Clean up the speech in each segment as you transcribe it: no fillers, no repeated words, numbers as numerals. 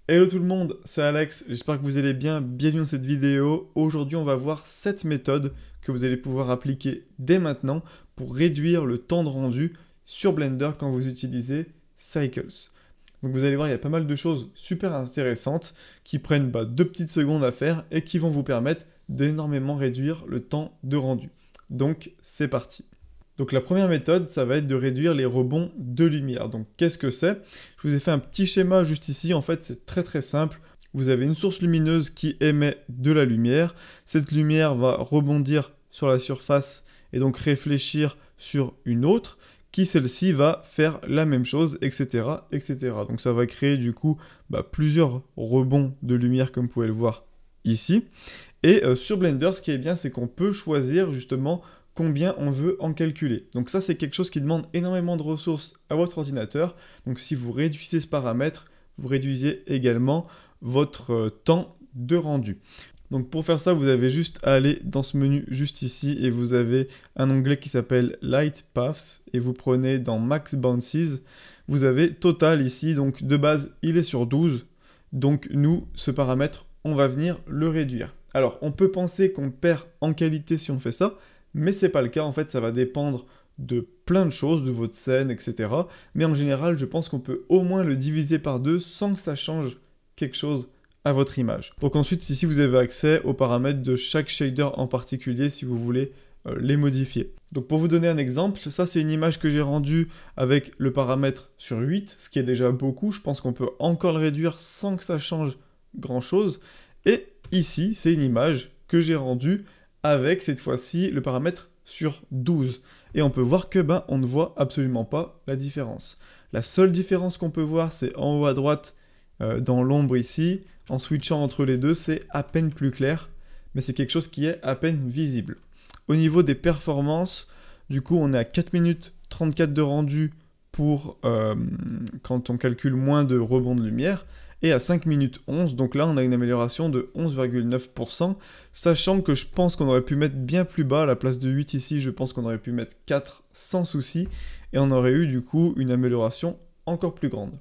Hello tout le monde, c'est Alex, j'espère que vous allez bien, bienvenue dans cette vidéo. Aujourd'hui on va voir 7 méthodes que vous allez pouvoir appliquer dès maintenant pour réduire le temps de rendu sur Blender quand vous utilisez Cycles. Donc vous allez voir, il y a pas mal de choses super intéressantes qui prennent 2 petites secondes à faire et qui vont vous permettre d'énormément réduire le temps de rendu. Donc c'est parti. Donc la première méthode, ça va être de réduire les rebonds de lumière. Donc qu'est-ce que c'est? Je vous ai fait un petit schéma juste ici, en fait c'est très simple. Vous avez une source lumineuse qui émet de la lumière. Cette lumière va rebondir sur la surface et donc réfléchir sur une autre, qui celle-ci va faire la même chose, etc., etc. Donc ça va créer du coup plusieurs rebonds de lumière comme vous pouvez le voir ici. Et sur Blender, ce qui est bien, c'est qu'on peut choisir justement combien on veut en calculer. Donc ça, c'est quelque chose qui demande énormément de ressources à votre ordinateur. Donc si vous réduisez ce paramètre, vous réduisez également votre temps de rendu. Donc pour faire ça, vous avez juste à aller dans ce menu juste ici et vous avez un onglet qui s'appelle Light Paths et vous prenez dans Max Bounces, vous avez Total ici, donc de base il est sur 12, donc nous, ce paramètre, on va venir le réduire. Alors on peut penser qu'on perd en qualité si on fait ça, mais c'est pas le cas, en fait ça va dépendre de plein de choses, de votre scène, etc. Mais en général, je pense qu'on peut au moins le diviser par deux sans que ça change quelque chose à votre image. Donc ensuite, ici vous avez accès aux paramètres de chaque shader en particulier si vous voulez les modifier. Donc pour vous donner un exemple, ça c'est une image que j'ai rendue avec le paramètre sur 8, ce qui est déjà beaucoup, je pense qu'on peut encore le réduire sans que ça change grand chose. Et ici, c'est une image que j'ai rendue avec cette fois-ci le paramètre sur 12. Et on peut voir que on ne voit absolument pas la différence. La seule différence qu'on peut voir, c'est en haut à droite, dans l'ombre ici. En switchant entre les deux, c'est à peine plus clair, mais c'est quelque chose qui est à peine visible. Au niveau des performances, du coup, on est à 4 minutes 34 de rendu pour quand on calcule moins de rebonds de lumière, et à 5 minutes 11, donc là on a une amélioration de 11,9%, sachant que je pense qu'on aurait pu mettre bien plus bas, à la place de 8 ici, je pense qu'on aurait pu mettre 4 sans souci, et on aurait eu du coup une amélioration encore plus grande.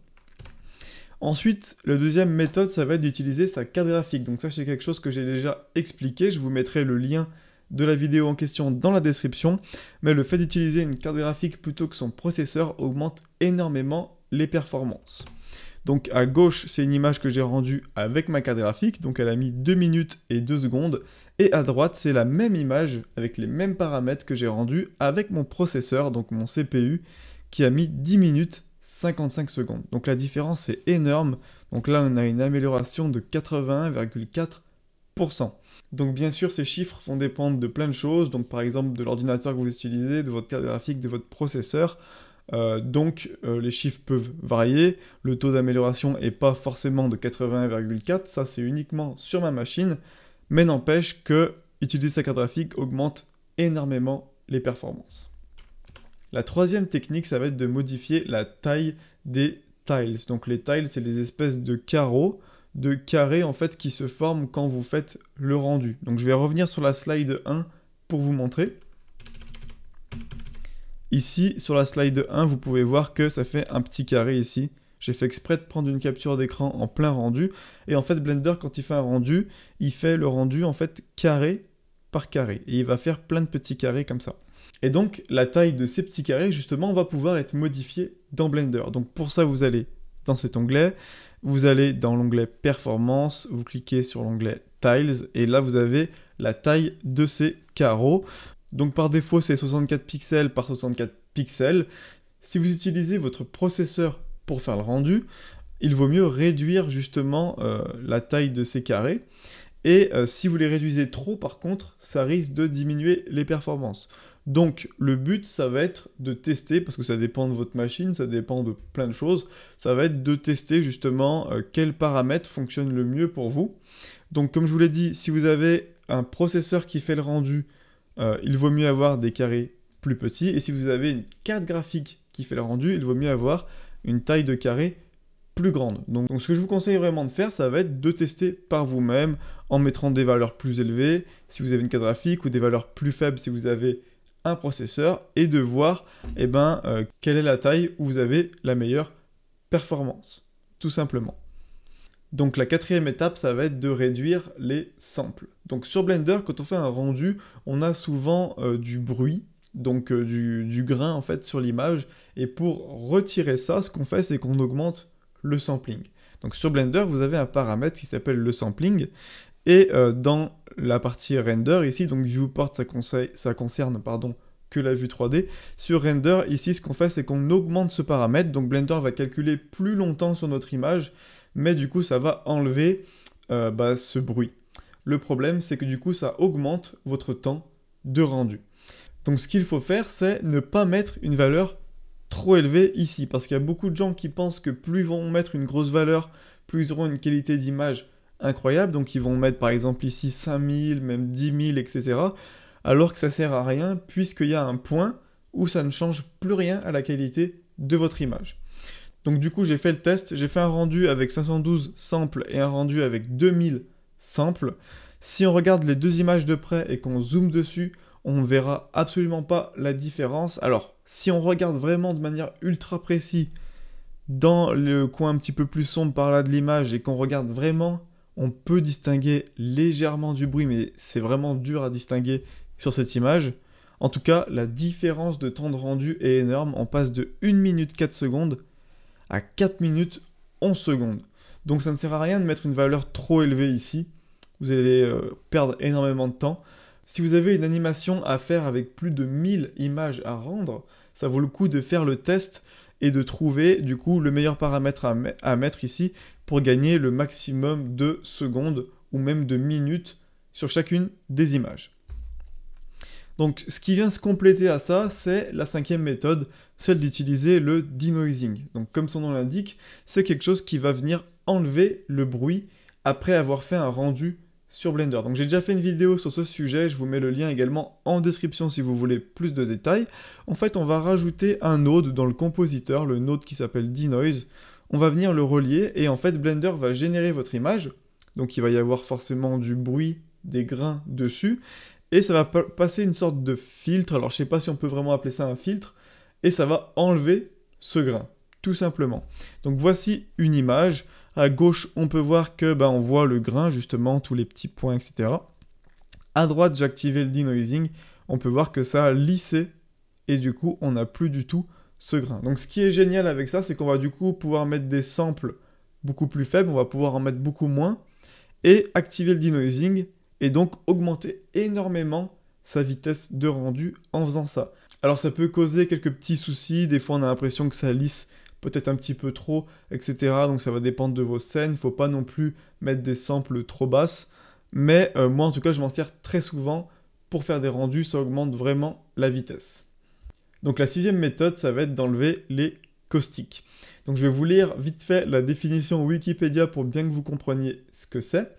Ensuite, la deuxième méthode, ça va être d'utiliser sa carte graphique, donc ça c'est quelque chose que j'ai déjà expliqué, je vous mettrai le lien de la vidéo en question dans la description, mais le fait d'utiliser une carte graphique plutôt que son processeur augmente énormément les performances. Donc à gauche, c'est une image que j'ai rendue avec ma carte graphique, donc elle a mis 2 minutes et 2 secondes, et à droite, c'est la même image avec les mêmes paramètres que j'ai rendus avec mon processeur, donc mon CPU, qui a mis 10 minutes 55 secondes. Donc la différence est énorme, donc là on a une amélioration de 81,4%. Donc bien sûr, ces chiffres vont dépendre de plein de choses, donc par exemple de l'ordinateur que vous utilisez, de votre carte graphique, de votre processeur. Les chiffres peuvent varier, le taux d'amélioration n'est pas forcément de 81,4, ça c'est uniquement sur ma machine, mais n'empêche que utiliser sa carte graphique augmente énormément les performances. La troisième technique, ça va être de modifier la taille des tiles. Donc les tiles, c'est des espèces de carrés en fait qui se forment quand vous faites le rendu. Donc je vais revenir sur la slide 1 pour vous montrer. Ici, sur la slide 1, vous pouvez voir que ça fait un petit carré ici. J'ai fait exprès de prendre une capture d'écran en plein rendu. Et en fait, Blender, quand il fait un rendu, il fait le rendu en fait carré par carré. Et il va faire plein de petits carrés comme ça. Et donc, la taille de ces petits carrés, justement, va pouvoir être modifiée dans Blender. Donc pour ça, vous allez dans cet onglet, vous allez dans l'onglet Performance, vous cliquez sur l'onglet Tiles, et là, vous avez la taille de ces carreaux. Donc par défaut, c'est 64 pixels par 64 pixels. Si vous utilisez votre processeur pour faire le rendu, il vaut mieux réduire justement la taille de ces carrés. Et si vous les réduisez trop, par contre, ça risque de diminuer les performances. Donc le but, ça va être de tester, parce que ça dépend de votre machine, ça dépend de plein de choses, ça va être de tester justement quels paramètres fonctionnent le mieux pour vous. Donc comme je vous l'ai dit, si vous avez un processeur qui fait le rendu, il vaut mieux avoir des carrés plus petits, et si vous avez une carte graphique qui fait le rendu, il vaut mieux avoir une taille de carré plus grande. Donc ce que je vous conseille vraiment de faire, ça va être de tester par vous-même, en mettant des valeurs plus élevées, si vous avez une carte graphique, ou des valeurs plus faibles si vous avez un processeur, et de voir quelle est la taille où vous avez la meilleure performance, tout simplement. Donc la quatrième étape, ça va être de réduire les samples. Donc sur Blender, quand on fait un rendu, on a souvent du bruit, donc du grain en fait sur l'image, et pour retirer ça, ce qu'on fait, c'est qu'on augmente le sampling. Donc sur Blender, vous avez un paramètre qui s'appelle le sampling, et dans la partie render ici, donc viewport, ça concerne que la vue 3D. Sur render, ici, ce qu'on fait, c'est qu'on augmente ce paramètre, donc Blender va calculer plus longtemps sur notre image, mais du coup, ça va enlever ce bruit. Le problème, c'est que du coup, ça augmente votre temps de rendu. Donc ce qu'il faut faire, c'est ne pas mettre une valeur trop élevée ici, parce qu'il y a beaucoup de gens qui pensent que plus ils vont mettre une grosse valeur, plus ils auront une qualité d'image incroyable, donc ils vont mettre par exemple ici 5000, même 10 000, etc. Alors que ça sert à rien, puisqu'il y a un point où ça ne change plus rien à la qualité de votre image. Donc du coup, j'ai fait le test, j'ai fait un rendu avec 512 samples et un rendu avec 2000 samples. Si on regarde les deux images de près et qu'on zoome dessus, on ne verra absolument pas la différence. Alors, si on regarde vraiment de manière ultra précise dans le coin un petit peu plus sombre par là de l'image et qu'on regarde vraiment, on peut distinguer légèrement du bruit, mais c'est vraiment dur à distinguer sur cette image. En tout cas, la différence de temps de rendu est énorme. On passe de 1 minute 4 secondes à 4 minutes 11 secondes. Donc ça ne sert à rien de mettre une valeur trop élevée ici. Vous allez perdre énormément de temps. Si vous avez une animation à faire avec plus de 1000 images à rendre, ça vaut le coup de faire le test et de trouver du coup le meilleur paramètre à mettre ici pour gagner le maximum de secondes ou même de minutes sur chacune des images. Donc ce qui vient se compléter à ça, c'est la cinquième méthode, celle d'utiliser le denoising. Donc comme son nom l'indique, c'est quelque chose qui va venir enlever le bruit après avoir fait un rendu sur Blender. Donc j'ai déjà fait une vidéo sur ce sujet, je vous mets le lien également en description si vous voulez plus de détails. En fait, on va rajouter un node dans le compositeur, le node qui s'appelle denoise. On va venir le relier et en fait Blender va générer votre image. Donc il va y avoir forcément du bruit, des grains dessus. Et ça va passer une sorte de filtre, alors je sais pas si on peut vraiment appeler ça un filtre, et ça va enlever ce grain, tout simplement. Donc voici une image, à gauche on peut voir que on voit le grain justement, tous les petits points, etc. À droite j'ai activé le denoising, on peut voir que ça a lissé, et du coup on n'a plus du tout ce grain. Donc ce qui est génial avec ça, c'est qu'on va du coup pouvoir mettre des samples beaucoup plus faibles, on va pouvoir en mettre beaucoup moins, et activer le denoising, et donc augmenter énormément sa vitesse de rendu en faisant ça. Alors ça peut causer quelques petits soucis, des fois on a l'impression que ça lisse peut-être un petit peu trop, etc. Donc ça va dépendre de vos scènes, il ne faut pas non plus mettre des samples trop basses, mais moi en tout cas je m'en sers très souvent pour faire des rendus, ça augmente vraiment la vitesse. Donc la sixième méthode, ça va être d'enlever les caustiques. Donc je vais vous lire vite fait la définition Wikipédia pour bien que vous compreniez ce que c'est.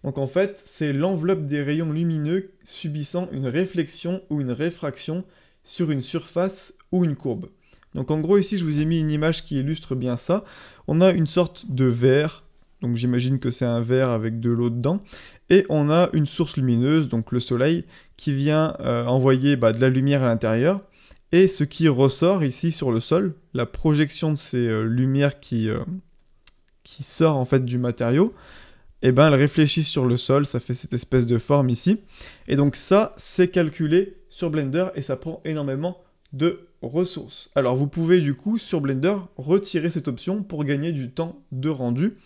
Donc en fait, c'est l'enveloppe des rayons lumineux subissant une réflexion ou une réfraction sur une surface ou une courbe. Donc en gros ici, je vous ai mis une image qui illustre bien ça. On a une sorte de verre, donc j'imagine que c'est un verre avec de l'eau dedans, et on a une source lumineuse, donc le soleil, qui vient envoyer de la lumière à l'intérieur, et ce qui ressort ici sur le sol, la projection de ces lumières qui sort en fait du matériau, et elle réfléchit sur le sol, ça fait cette espèce de forme ici. Et donc ça, c'est calculé sur Blender et ça prend énormément de ressources. Alors vous pouvez du coup, sur Blender, retirer cette option pour gagner du temps de rendu.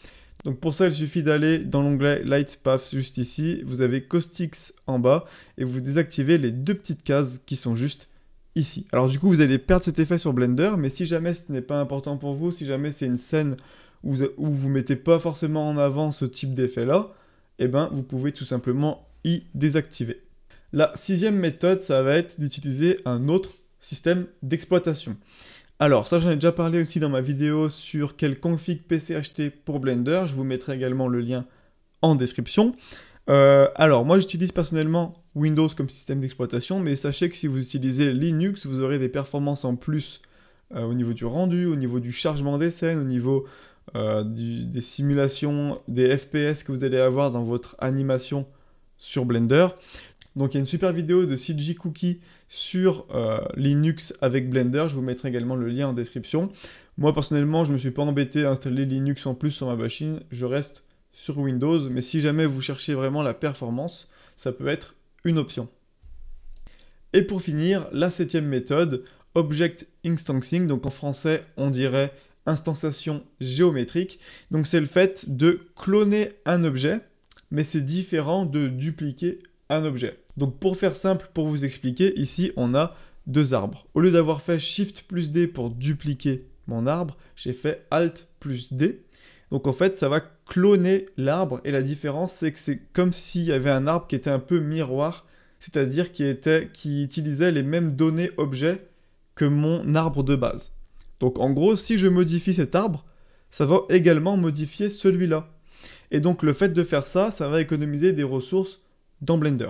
Donc pour ça, il suffit d'aller dans l'onglet Light Path juste ici, vous avez Caustics en bas, et vous désactivez les deux petites cases qui sont juste ici. Alors du coup, vous allez perdre cet effet sur Blender, mais si jamais ce n'est pas important pour vous, si jamais c'est une scène où vous mettez pas forcément en avant ce type d'effet-là, vous pouvez tout simplement y désactiver. La sixième méthode, ça va être d'utiliser un autre système d'exploitation. Alors ça, j'en ai déjà parlé aussi dans ma vidéo sur quel config PC acheter pour Blender, je vous mettrai également le lien en description. Alors moi j'utilise personnellement Windows comme système d'exploitation, mais sachez que si vous utilisez Linux, vous aurez des performances en plus au niveau du rendu, au niveau du chargement des scènes, au niveau des simulations, des FPS que vous allez avoir dans votre animation sur Blender. Donc il y a une super vidéo de CG Cookie sur Linux avec Blender, je vous mettrai également le lien en description. Moi personnellement, je ne me suis pas embêté à installer Linux en plus sur ma machine, je reste sur Windows, mais si jamais vous cherchez vraiment la performance, ça peut être une option. Et pour finir, la 7e méthode, Object Instancing, donc en français on dirait instanciation géométrique. Donc c'est le fait de cloner un objet, mais c'est différent de dupliquer un objet. Donc pour faire simple, pour vous expliquer, ici on a deux arbres. Au lieu d'avoir fait Shift plus D pour dupliquer mon arbre, j'ai fait Alt plus D. Donc en fait ça va cloner l'arbre, et la différence c'est que c'est comme s'il y avait un arbre qui était un peu miroir, c'est-à-dire qui utilisait les mêmes données objets que mon arbre de base. Donc en gros, si je modifie cet arbre, ça va également modifier celui-là. Et donc le fait de faire ça, ça va économiser des ressources dans Blender.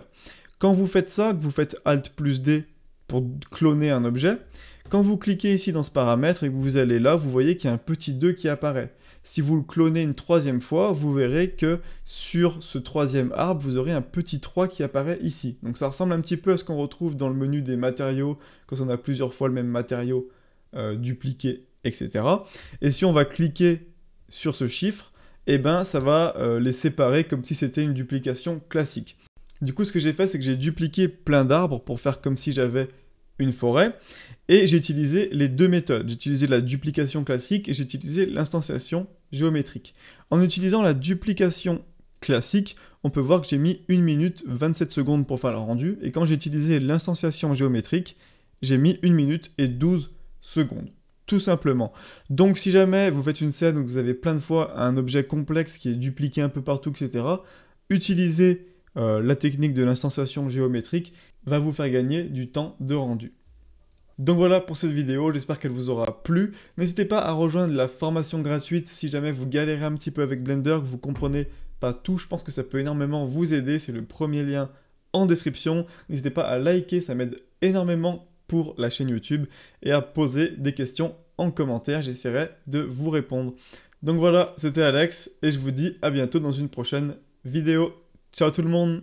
Quand vous faites ça, que vous faites Alt plus D pour cloner un objet, quand vous cliquez ici dans ce paramètre et que vous allez là, vous voyez qu'il y a un petit 2 qui apparaît. Si vous le clonez une troisième fois, vous verrez que sur ce troisième arbre, vous aurez un petit 3 qui apparaît ici. Donc ça ressemble un petit peu à ce qu'on retrouve dans le menu des matériaux, quand on a plusieurs fois le même matériau dupliqué, etc. Et si on va cliquer sur ce chiffre, eh ben ça va les séparer comme si c'était une duplication classique. Du coup, ce que j'ai fait, c'est que j'ai dupliqué plein d'arbres pour faire comme si j'avais une forêt, et j'ai utilisé les deux méthodes. J'ai utilisé la duplication classique et j'ai utilisé l'instanciation géométrique. En utilisant la duplication classique, on peut voir que j'ai mis 1 minute 27 secondes pour faire le rendu, et quand j'ai utilisé l'instanciation géométrique, j'ai mis 1 minute et 12 secondes. Tout simplement. Donc si jamais vous faites une scène où vous avez plein de fois un objet complexe qui est dupliqué un peu partout, etc., utilisez la technique de l'instanciation géométrique, va vous faire gagner du temps de rendu. Donc voilà pour cette vidéo, j'espère qu'elle vous aura plu. N'hésitez pas à rejoindre la formation gratuite si jamais vous galérez un petit peu avec Blender, que vous comprenez pas tout. Je pense que ça peut énormément vous aider, c'est le premier lien en description. N'hésitez pas à liker, ça m'aide énormément pour la chaîne YouTube, et à poser des questions en commentaire, j'essaierai de vous répondre. Donc voilà, c'était Alex, et je vous dis à bientôt dans une prochaine vidéo. Ciao tout le monde!